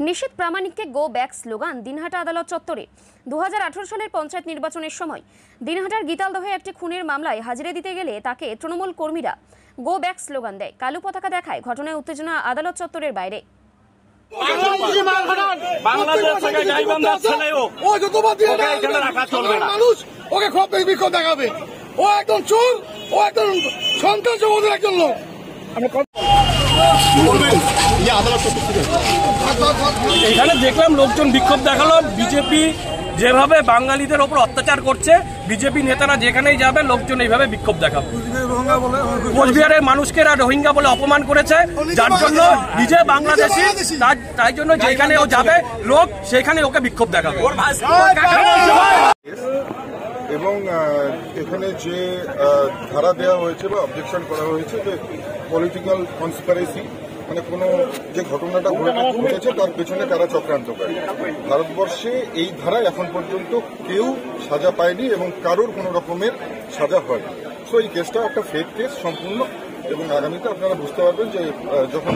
নিশীথ প্রামাণিককে go back slogan Dinhata আদালত চত্বরে। 2018 সালের পঞ্চায়েত নির্বাচনের সময় দিনহাটার গীতালদহে একটি খুনের মামলায় হাজিরা দিতে গেলে তাকে তৃণমূল কর্মীরা গো ব্যাক স্লোগান দেয়, কালো পতাকা দেখায়। ঘটনায় উত্তেজনা আদালত চত্বরের বাইরে। এখানে দেখলাম লোকজন বিক্ষোভ দেখালো। বিজেপি যেভাবে বাঙালিদের ওপর অত্যাচার করছে, বিজেপি নেতারা যেখানেই যাবে লোকজন এইভাবে বিক্ষোভ দেখাবে। কোচবিহারের মানুষকে রোহিঙ্গা বলে অপমান করেছে, যার জন্য নিজে বাংলাদেশি, তাই জন্য যেখানে ও যাবে লোক সেখানে ওকে বিক্ষোভ দেখাবে। এবং এখানে যে ধারা দেওয়া হয়েছে বা অবজেকশন করা হয়েছে যে পলিটিক্যাল কনস্পিরেসি, মানে কোনো যে ঘটনাটা ঘটেছে তার পেছনে কারা চক্রান্ত করে। ভারতবর্ষে এই ধারায় এখন পর্যন্ত কেউ সাজা পায়নি এবং কারোর কোনো রকমের সাজা হয়নি। সো এই কেসটা একটা ফেক কেস সম্পূর্ণ, এবং আগামীতে আপনারা বুঝতে পারবেন যে যখন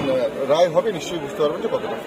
রায় হবে নিশ্চয়ই বুঝতে পারবেন যে কতটা।